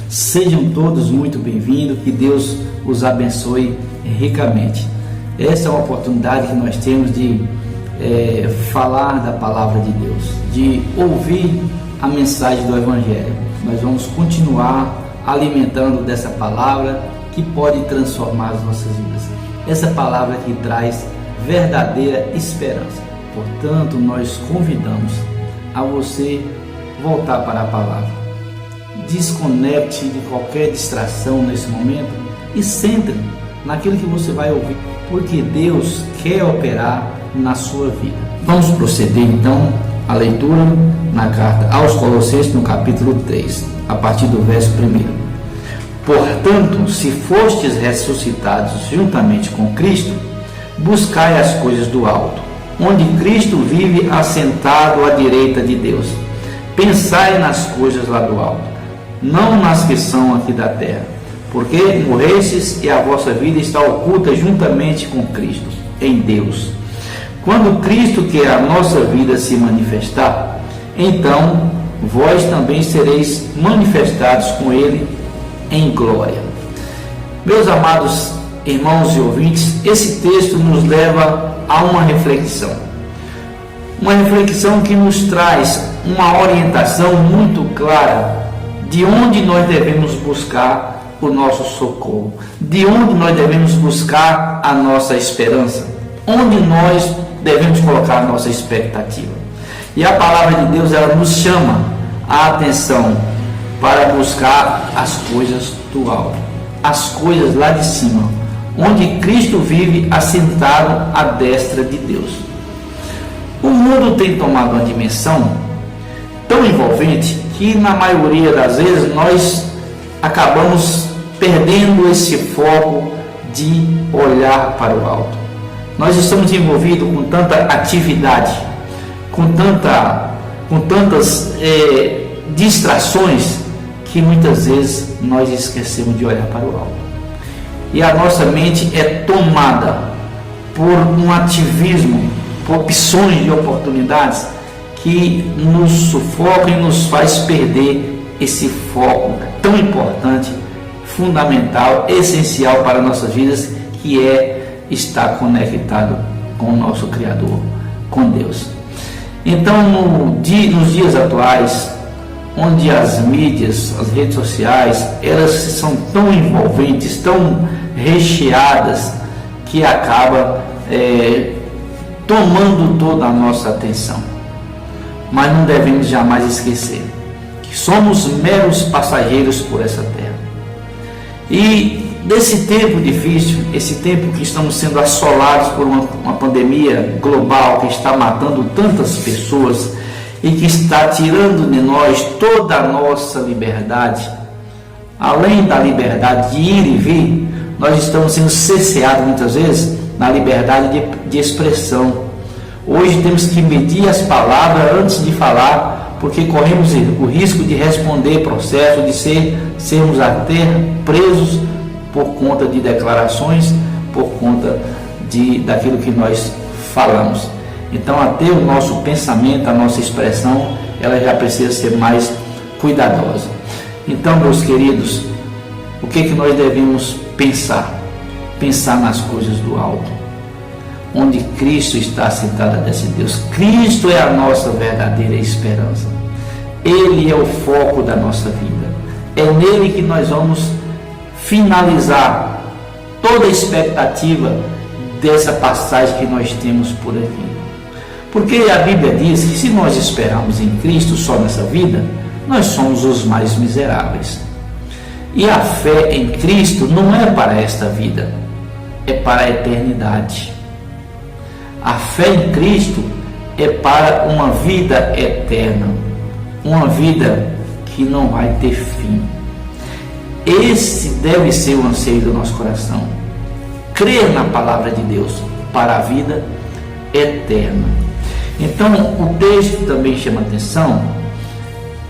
Sejam todos muito bem-vindos, que Deus os abençoe ricamente. Essa é uma oportunidade que nós temos de falar da palavra de Deus, de ouvir a mensagem do Evangelho. Nós vamos continuar alimentando dessa palavra que pode transformar as nossas vidas. Essa palavra que traz verdadeira esperança. Portanto, nós convidamos a você voltar para a palavra. Desconecte de qualquer distração nesse momento e centre naquilo que você vai ouvir, porque Deus quer operar na sua vida. Vamos proceder então à leitura na carta aos Colossenses, no capítulo 3, a partir do verso 1. Portanto, se fostes ressuscitados juntamente com Cristo, buscai as coisas do alto, onde Cristo vive assentado à direita de Deus. Pensai nas coisas lá do alto, não nas que são aqui da terra, porque morrestes e a vossa vida está oculta juntamente com Cristo, em Deus. Quando Cristo, que é a nossa vida, se manifestar, então vós também sereis manifestados com Ele em glória. Meus amados irmãos e ouvintes, esse texto nos leva a uma reflexão que nos traz uma orientação muito clara de onde nós devemos buscar o nosso socorro, de onde nós devemos buscar a nossa esperança, onde nós devemos colocar a nossa expectativa. E a palavra de Deus, ela nos chama a atenção para buscar as coisas do alto, as coisas lá de cima, onde Cristo vive assentado à destra de Deus. O mundo tem tomado uma dimensão tão envolvente que na maioria das vezes nós acabamos perdendo esse foco de olhar para o alto. Nós estamos envolvidos com tanta atividade, com tantas distrações, que muitas vezes nós esquecemos de olhar para o alto. E a nossa mente é tomada por um ativismo, por opções de oportunidades que nos sufocam e nos faz perder esse foco tão importante, fundamental, essencial para nossas vidas, que é estar conectado com o nosso Criador, com Deus. Então, nos dias atuais, onde as mídias, as redes sociais, elas são tão envolventes, tão recheadas, que acaba tomando toda a nossa atenção. Mas não devemos jamais esquecer que somos meros passageiros por essa terra. E desse tempo difícil, esse tempo que estamos sendo assolados por uma pandemia global que está matando tantas pessoas e que está tirando de nós toda a nossa liberdade, além da liberdade de ir e vir, nós estamos sendo cerceados muitas vezes na liberdade de expressão. Hoje temos que medir as palavras antes de falar, porque corremos o risco de responder processo, de sermos até presos por conta de declarações, por conta daquilo que nós falamos. Então, até o nosso pensamento, a nossa expressão, ela já precisa ser mais cuidadosa. Então, meus queridos, o que nós devemos pensar? Pensar nas coisas do alto, onde Cristo está sentado à destra de Deus. Cristo é a nossa verdadeira esperança. Ele é o foco da nossa vida. É nele que nós vamos finalizar toda a expectativa dessa passagem que nós temos por aqui. Porque a Bíblia diz que se nós esperarmos em Cristo só nessa vida, nós somos os mais miseráveis. E a fé em Cristo não é para esta vida, é para a eternidade. A fé em Cristo é para uma vida eterna, uma vida que não vai ter fim. Esse deve ser o anseio do nosso coração. Crer na palavra de Deus para a vida eterna. Então, o texto também chama atenção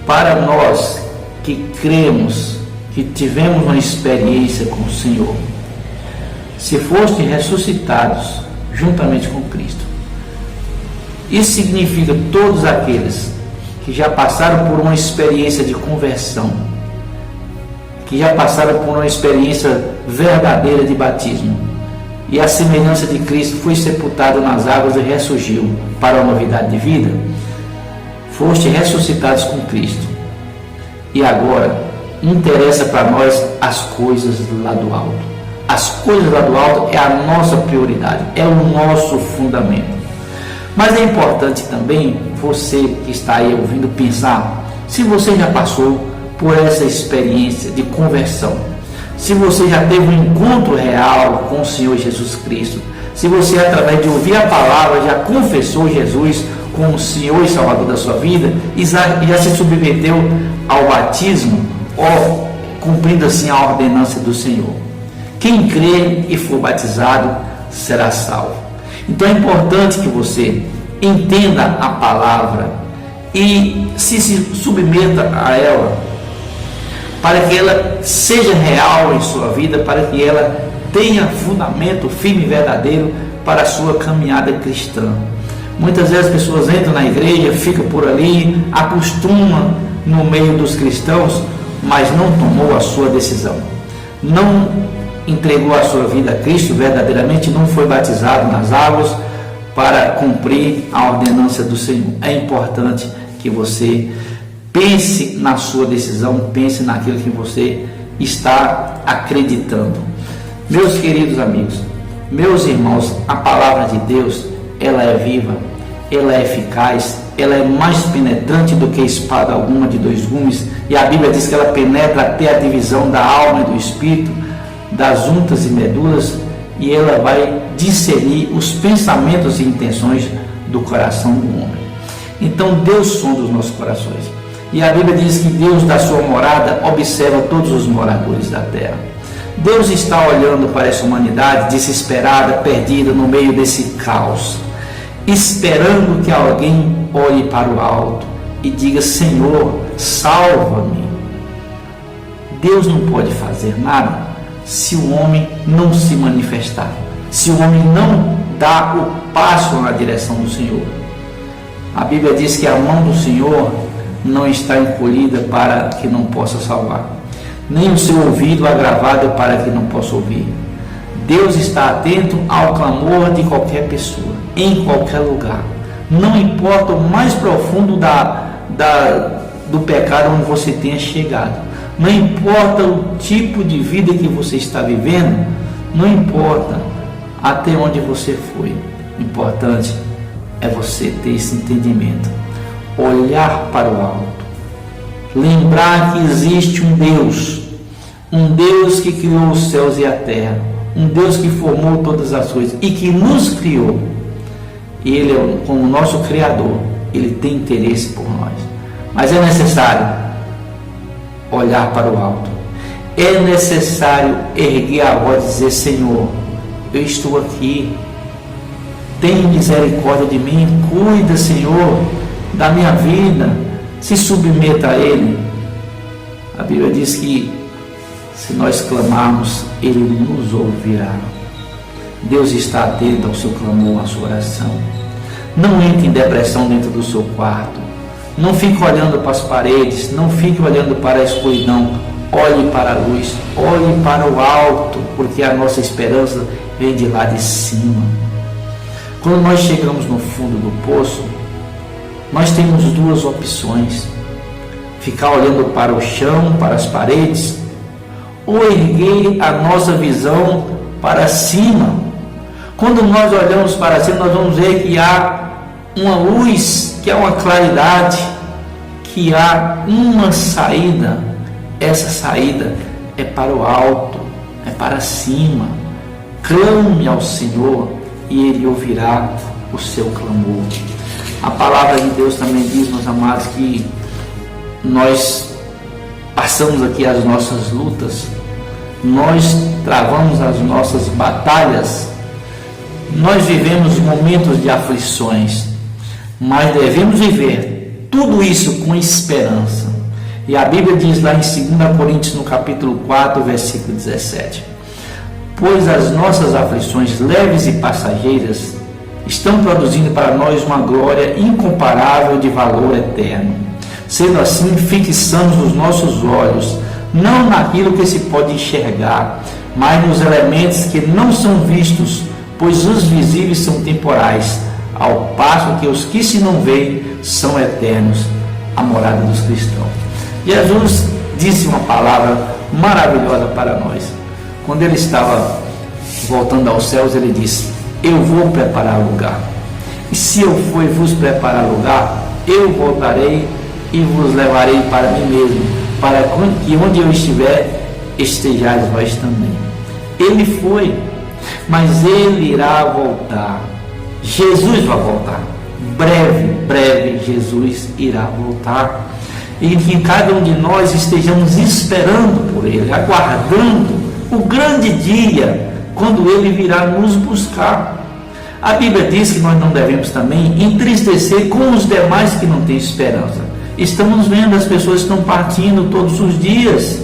para nós que cremos, que tivemos uma experiência com o Senhor. Se fostes ressuscitados juntamente com Cristo. Isso significa todos aqueles que já passaram por uma experiência de conversão, que já passaram por uma experiência verdadeira de batismo. E a semelhança de Cristo, foi sepultado nas águas e ressurgiu para a novidade de vida. Foste ressuscitados com Cristo. E agora, interessa para nós as coisas lá do alto. As coisas lá do alto é a nossa prioridade, é o nosso fundamento. Mas é importante também você que está aí ouvindo pensar, se você já passou por essa experiência de conversão, se você já teve um encontro real com o Senhor Jesus Cristo, se você através de ouvir a palavra já confessou Jesus como o Senhor e Salvador da sua vida e já se submeteu ao batismo, ou cumprindo assim a ordenança do Senhor. Quem crê e for batizado será salvo. Então é importante que você entenda a palavra e se submeta a ela, para que ela seja real em sua vida, para que ela tenha fundamento firme e verdadeiro para a sua caminhada cristã. Muitas vezes as pessoas entram na igreja, ficam por ali, acostumam no meio dos cristãos, mas não tomou a sua decisão, não entregou a sua vida a Cristo verdadeiramente, não foi batizado nas águas para cumprir a ordenança do Senhor. É importante que você pense na sua decisão, pense naquilo que você está acreditando. Meus queridos amigos, meus irmãos, a palavra de Deus, ela é viva, ela é eficaz, ela é mais penetrante do que espada alguma de dois gumes, e a Bíblia diz que ela penetra até a divisão da alma e do espírito, das juntas e medulas, e ela vai discernir os pensamentos e intenções do coração do homem. Então Deus sonda os nossos corações, e a Bíblia diz que Deus da sua morada observa todos os moradores da terra. Deus está olhando para essa humanidade desesperada, perdida no meio desse caos, esperando que alguém olhe para o alto e diga: Senhor, salva-me. Deus não pode fazer nada se o homem não se manifestar, se o homem não dá o passo na direção do Senhor. A Bíblia diz que a mão do Senhor não está encolhida para que não possa salvar, nem o seu ouvido agravado para que não possa ouvir. Deus está atento ao clamor de qualquer pessoa, em qualquer lugar. Não importa o mais profundo do pecado onde você tenha chegado, não importa o tipo de vida que você está vivendo, não importa até onde você foi. O importante é você ter esse entendimento, olhar para o alto, lembrar que existe um Deus que criou os céus e a terra, um Deus que formou todas as coisas e que nos criou. E Ele, como nosso Criador, Ele tem interesse por nós. Mas é necessário olhar para o alto, é necessário erguer a voz e dizer: Senhor, eu estou aqui, tem misericórdia de mim, cuida, Senhor, da minha vida, se submeta a Ele. A Bíblia diz que se nós clamarmos, Ele nos ouvirá. Deus está atento ao seu clamor, à sua oração. Não entre em depressão dentro do seu quarto, não fique olhando para as paredes, não fique olhando para a escuridão. Olhe para a luz, olhe para o alto, porque a nossa esperança vem de lá de cima. Quando nós chegamos no fundo do poço, nós temos duas opções: ficar olhando para o chão, para as paredes, ou erguer a nossa visão para cima. Quando nós olhamos para cima, nós vamos ver que há uma luz, que há uma claridade, que há uma saída. Essa saída é para o alto, é para cima. Clame ao Senhor e Ele ouvirá o seu clamor. A palavra de Deus também diz, meus amados, que nós passamos aqui as nossas lutas, nós travamos as nossas batalhas, nós vivemos momentos de aflições, mas devemos viver tudo isso com esperança. E a Bíblia diz lá em 2 Coríntios, no capítulo 4, versículo 17: pois as nossas aflições leves e passageiras estão produzindo para nós uma glória incomparável de valor eterno. Sendo assim, fixamos os nossos olhos não naquilo que se pode enxergar, mas nos elementos que não são vistos, pois os visíveis são temporais, ao passo que os que se não veem são eternos, a morada dos cristãos. Jesus disse uma palavra maravilhosa para nós. Quando ele estava voltando aos céus, ele disse: eu vou preparar lugar, e se eu for e vos preparar lugar, eu voltarei e vos levarei para mim mesmo, para que onde eu estiver, estejais vós também. Ele foi, mas ele irá voltar. Jesus vai voltar. Breve Jesus irá voltar. E que cada um de nós estejamos esperando por ele, aguardando o grande dia, quando ele virá nos buscar. A Bíblia diz que nós não devemos também entristecer com os demais que não têm esperança. Estamos vendo as pessoas que estão partindo todos os dias.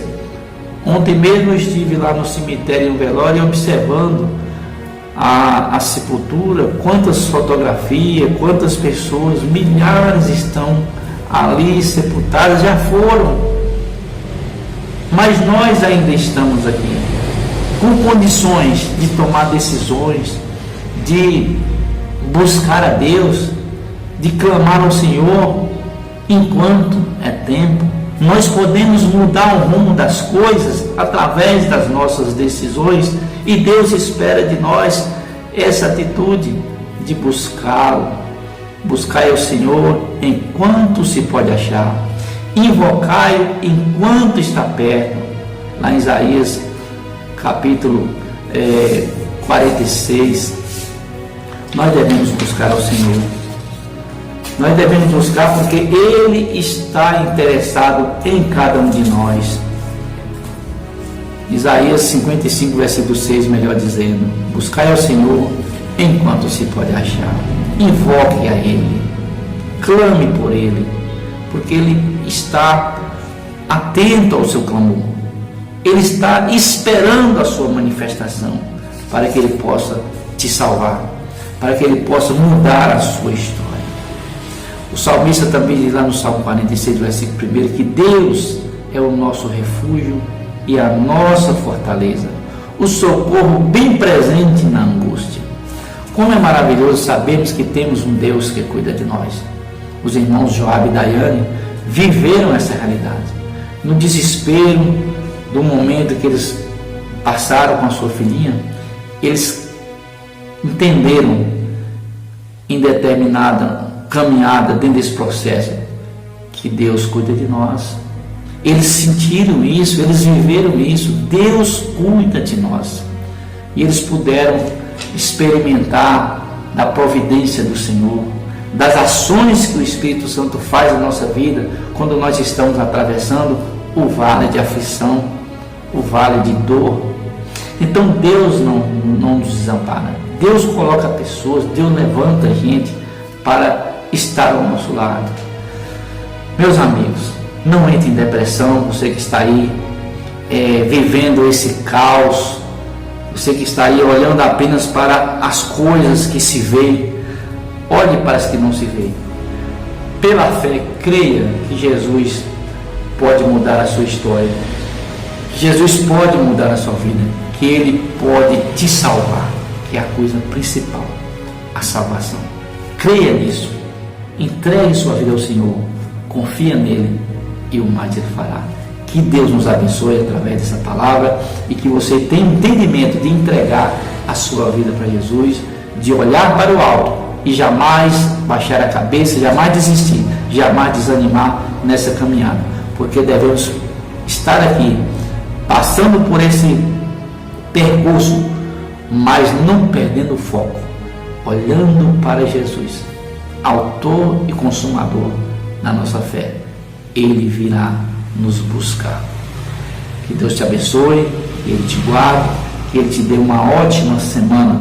Ontem mesmo eu estive lá no cemitério, em um velório, observando a sepultura, quantas fotografias, quantas pessoas, milhares estão ali sepultadas, já foram. Mas nós ainda estamos aqui, com condições de tomar decisões, de buscar a Deus, de clamar ao Senhor, enquanto é tempo. Nós podemos mudar o rumo das coisas através das nossas decisões, e Deus espera de nós essa atitude de buscá-lo. Buscai ao Senhor enquanto se pode achar, invocai-o enquanto está perto. Lá em Isaías capítulo 46, nós devemos buscar ao Senhor. Nós devemos buscar porque Ele está interessado em cada um de nós. Isaías 55, versículo 6, melhor dizendo: buscai ao Senhor enquanto se pode achar. Invoque a Ele, clame por Ele, porque Ele está atento ao seu clamor. Ele está esperando a sua manifestação, para que Ele possa te salvar, para que Ele possa mudar a sua história. O salmista também diz lá no Salmo 46, versículo 1, que Deus é o nosso refúgio e a nossa fortaleza, o socorro bem presente na angústia. Como é maravilhoso sabermos que temos um Deus que cuida de nós. Os irmãos Joabe e Daiane viveram essa realidade. No desespero do momento que eles passaram com a sua filhinha, eles entenderam em determinada caminhada dentro desse processo que Deus cuida de nós. Eles sentiram isso, eles viveram isso. Deus cuida de nós. E eles puderam experimentar da providência do Senhor, das ações que o Espírito Santo faz na nossa vida quando nós estamos atravessando o vale de aflição, o vale de dor. Então Deus não nos desampara. Deus coloca pessoas, Deus levanta a gente para estar ao nosso lado. Meus amigos, não entre em depressão, você que está aí vivendo esse caos, você que está aí olhando apenas para as coisas que se vê, olhe para as que não se vê. Pela fé, creia que Jesus pode mudar a sua história, que Jesus pode mudar a sua vida, que Ele pode te salvar, que é a coisa principal, a salvação. Creia nisso, entregue sua vida ao Senhor, confia nele e o mais Ele fará. Que Deus nos abençoe através dessa palavra e que você tenha entendimento de entregar a sua vida para Jesus, de olhar para o alto e jamais baixar a cabeça, jamais desistir, jamais desanimar nessa caminhada, porque devemos estar aqui passando por esse percurso, mas não perdendo o foco, olhando para Jesus, autor e consumador da nossa fé. Ele virá nos buscar. Que Deus te abençoe, que Ele te guarde, que Ele te dê uma ótima semana.